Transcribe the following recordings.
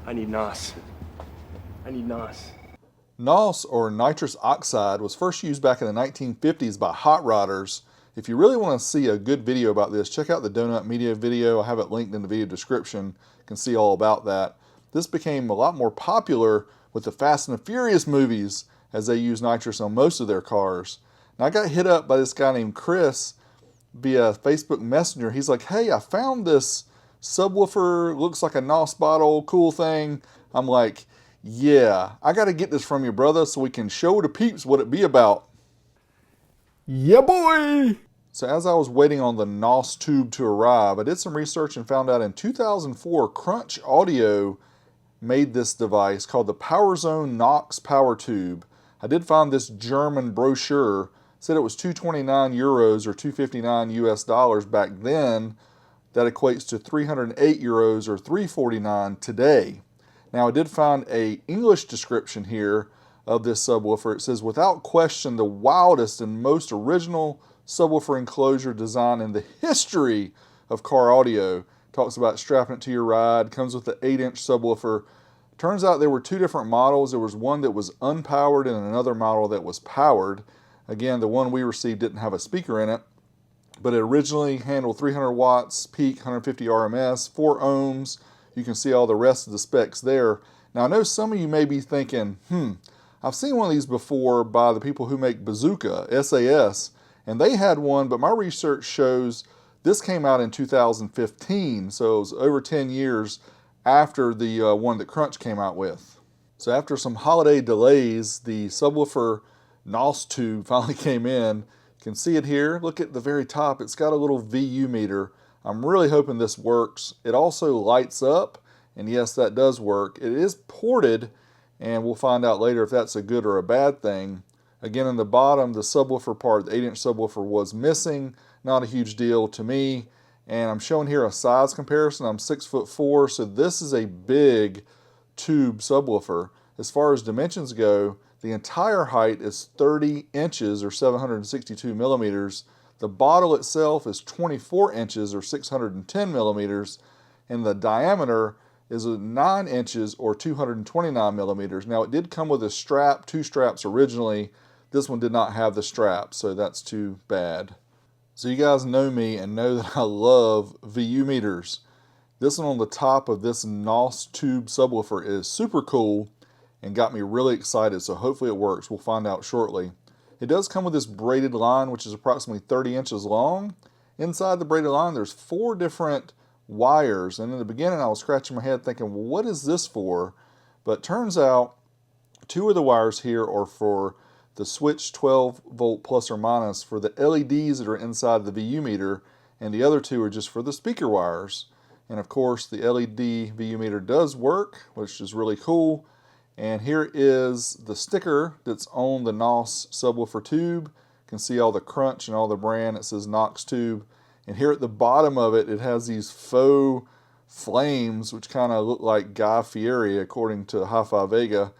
I need NOS. I need NOS. NOS, or nitrous oxide, was first used back in the 1950s by hot rodders. If you really want to see a good video about this, check out the Donut Media video. I have it linked in the video description. You can see all about that. This became a lot more popular with the Fast and the Furious movies, as they use nitrous on most of their cars. Now, I got hit up by this guy named Chris via Facebook Messenger. He's like, hey, I found this subwoofer, looks like a NOS bottle, cool thing. I'm like, yeah, I got to get this from you, brother, so we can show the peeps what it be about. Yeah, boy! So as I was waiting on the NOS tube to arrive, I did some research and found out in 2004, Crunch Audio made this device called the PowerZone NOXX power tube. I did find this German brochure, said it was 229 euros or 259 US dollars back then. That equates to 308 euros or 349 today. Now, I did find an English description here of this subwoofer. It says, without question, the wildest and most original subwoofer enclosure design in the history of car audio. Talks about strapping it to your ride, comes with an 8-inch subwoofer. Turns out there were two different models. There was one that was unpowered and another model that was powered. Again, the one we received didn't have a speaker in it, but it originally handled 300 watts, peak 150 RMS, 4 ohms. You can see all the rest of the specs there. Now, I know some of you may be thinking, I've seen one of these before by the people who make Bazooka, SAS, and they had one, but my research shows this came out in 2015, so it was over 10 years after the one that Crunch came out with. So after some holiday delays, the subwoofer NOS tube finally came in. You can see it here. Look at the very top. It's got a little VU meter. I'm really hoping this works. It also lights up, and yes, that does work. It is ported, and we'll find out later if that's a good or a bad thing. Again, in the bottom, the subwoofer part, the 8-inch subwoofer, was missing. Not a huge deal to me. And I'm showing here a size comparison. I'm 6'4", so this is a big tube subwoofer. As far as dimensions go, the entire height is 30 inches or 762 millimeters. The bottle itself is 24 inches or 610 millimeters, and the diameter is 9 inches or 229 millimeters. Now, it did come with a strap, 2 straps originally. This one did not have the strap, so that's too bad. So you guys know me and know that I love VU meters. This one on the top of this NOS tube subwoofer is super cool and got me really excited, so hopefully it works. We'll find out shortly. It does come with this braided line, which is approximately 30 inches long. Inside the braided line, there's 4 different wires, and in the beginning I was scratching my head thinking, well, what is this for? But it turns out 2 of the wires here are for the switch 12 volt plus or minus for the LEDs that are inside the VU meter, and the other 2 are just for the speaker wires. And of course, the LED VU meter does work, which is really cool. And here is the sticker that's on the NOS subwoofer tube. You can see all the Crunch and all the brand. It says NOXX tube. And here at the bottom of it, it has these faux flames, which kind of look like Guy Fieri, according to Hi-Fi Vega.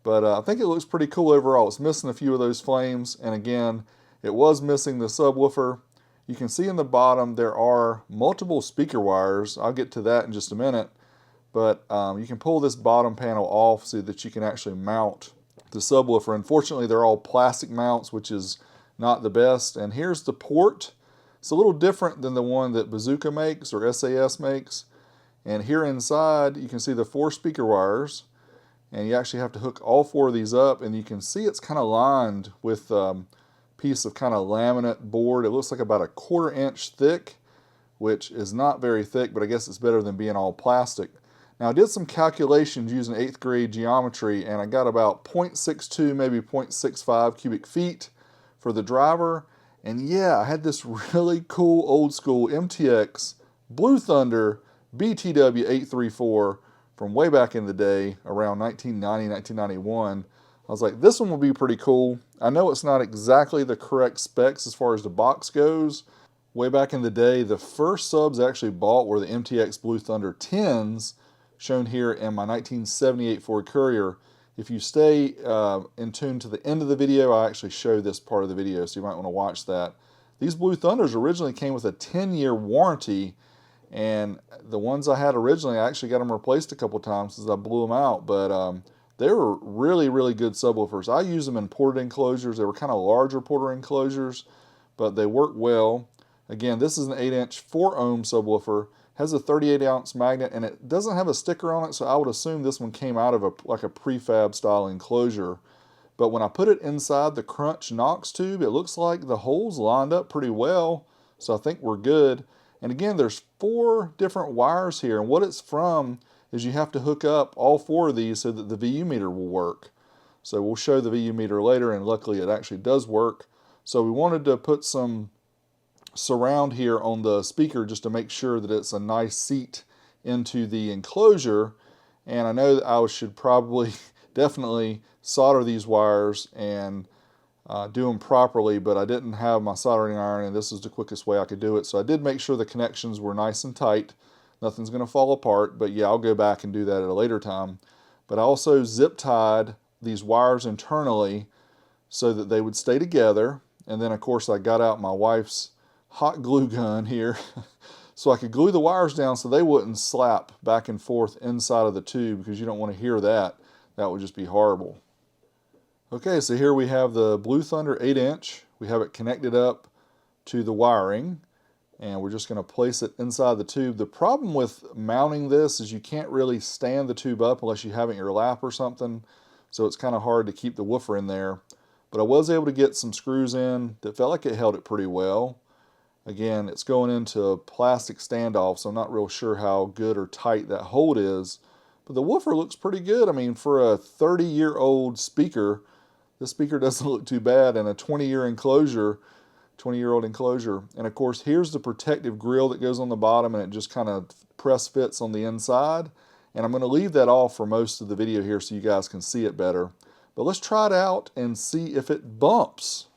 But I think it looks pretty cool overall. It's missing a few of those flames. And again, it was missing the subwoofer. You can see in the bottom there are multiple speaker wires. I'll get to that in just a minute. But you can pull this bottom panel off so that you can actually mount the subwoofer. Unfortunately, they're all plastic mounts, which is not the best. And here's the port. It's a little different than the one that Bazooka makes or SAS makes. And here inside, you can see the 4 speaker wires. And you actually have to hook all 4 of these up. And you can see it's kind of lined with a piece of kind of laminate board. It looks like about a 1/4 inch thick, which is not very thick, but I guess it's better than being all plastic. Now, I did some calculations using 8th grade geometry, and I got about 0.62, maybe 0.65 cubic feet for the driver. And yeah, I had this really cool old school MTX Blue Thunder BTW 834 from way back in the day, around 1990, 1991. I was like, this one will be pretty cool. I know it's not exactly the correct specs as far as the box goes. Way back in the day, the first subs I actually bought were the MTX Blue Thunder 10s, shown here in my 1978 Ford Courier. If you stay in tune to the end of the video, I actually show this part of the video, so you might want to watch that. These Blue Thunders originally came with a 10-year warranty, And the ones I had originally, I actually got them replaced a couple times since I blew them out. But they were really, really good subwoofers. I use them in ported enclosures. They were kind of larger ported enclosures, but they work well. Again, this is an 8-inch 4-ohm subwoofer. Has a 38-ounce magnet, and it doesn't have a sticker on it, so I would assume this one came out of like a prefab style enclosure. But when I put it inside the Crunch NOXX tube, it looks like the holes lined up pretty well, so I think we're good. And again, there's 4 different wires here, and what it's from is you have to hook up all 4 of these so that the VU meter will work. So we'll show the VU meter later, and luckily it actually does work. So we wanted to put some surround here on the speaker just to make sure that it's a nice seat into the enclosure. And I know that I should probably definitely solder these wires and do them properly, but I didn't have my soldering iron, and this is the quickest way I could do it. So I did make sure the connections were nice and tight. Nothing's going to fall apart, but yeah, I'll go back and do that at a later time. But I also zip tied these wires internally so that they would stay together. And then of course I got out my wife's hot glue gun here so I could glue the wires down so they wouldn't slap back and forth inside of the tube, because you don't want to hear that. That would just be horrible. Okay, so here we have the Blue Thunder 8-inch. We have it connected up to the wiring, and we're just going to place it inside the tube. The problem with mounting this is you can't really stand the tube up unless you have it in your lap or something, so it's kind of hard to keep the woofer in there. But I was able to get some screws in that felt like it held it pretty well. Again, it's going into a plastic standoff, so I'm not real sure how good or tight that hold is. But the woofer looks pretty good. I mean, for a 30-year-old speaker, this speaker doesn't look too bad, and a 20-year enclosure, 20-year-old enclosure. And of course, here's the protective grill that goes on the bottom, and it just kind of press fits on the inside. And I'm going to leave that off for most of the video here so you guys can see it better. But let's try it out and see if it bumps.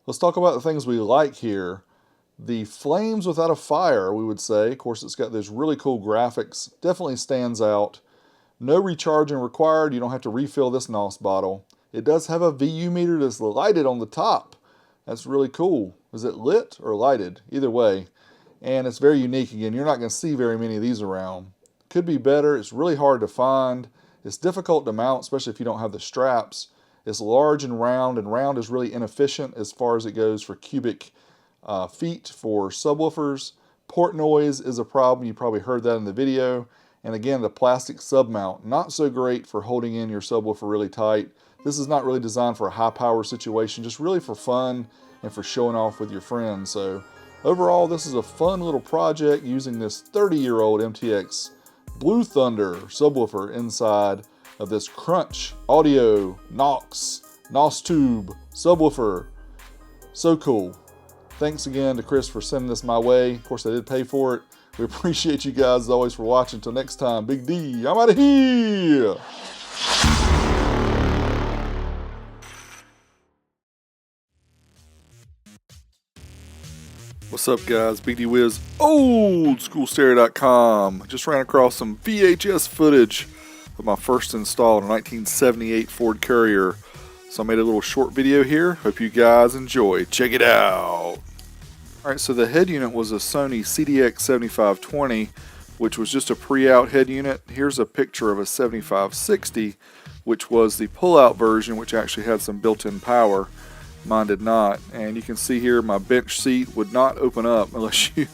Let's talk about the things we like here. The flames without a fire, we would say. Of course, it's got those really cool graphics. Definitely stands out. No recharging required. You don't have to refill this NOS bottle. It does have a VU meter that's lighted on the top. That's really cool. Is it lit or lighted? Either way. And it's very unique. Again, you're not going to see very many of these around. Could be better. It's really hard to find. It's difficult to mount, especially if you don't have the straps. It's large and round is really inefficient as far as it goes for cubic feet for subwoofers. Port noise is a problem. You probably heard that in the video. And again, the plastic sub mount, not so great for holding in your subwoofer really tight. This is not really designed for a high power situation, just really for fun and for showing off with your friends. So overall, this is a fun little project using this 30-year-old MTX Blue Thunder subwoofer inside of this Crunch Audio NOXX NOS Tube subwoofer. So cool. Thanks again to Chris for sending this my way. Of course, I did pay for it. We appreciate you guys as always for watching. Until next time, Big D, I'm out of here. What's up, guys? Big D Wiz, oldschoolstereo.com. Just ran across some VHS footage but my first install in a 1978 Ford Courier. So I made a little short video here. Hope you guys enjoy. Check it out. Alright, so the head unit was a Sony CDX 7520, which was just a pre-out head unit. Here's a picture of a 7560, which was the pull-out version, which actually had some built-in power. Mine did not. And you can see here my bench seat would not open up unless you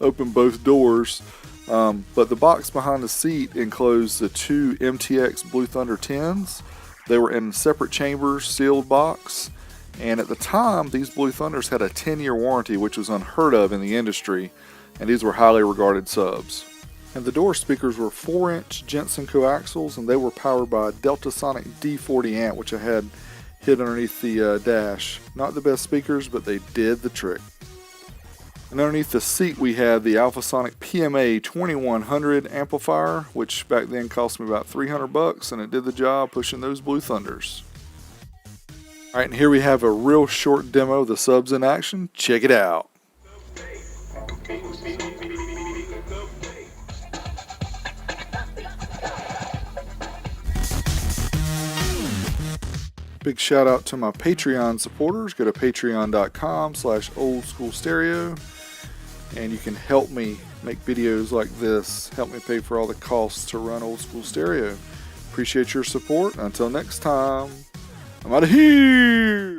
open both doors. But the box behind the seat enclosed the two MTX Blue Thunder 10s. They were in separate chambers, sealed box. And at the time, these Blue Thunders had a 10-year warranty, which was unheard of in the industry, and these were highly regarded subs. And the door speakers were 4-inch Jensen coaxials, and they were powered by a Delta Sonic D40 amp, which I had hid underneath the dash. Not the best speakers, but they did the trick. And underneath the seat, we had the Alphasonic PMA 2100 amplifier, which back then cost me about $300, and it did the job pushing those Blue Thunders. Alright, and here we have a real short demo of the subs in action. Check it out. Big shout out to my Patreon supporters. Go to patreon.com/oldschoolstereo and you can help me make videos like this. Help me pay for all the costs to run Old School Stereo. Appreciate your support. Until next time. I'm out of here!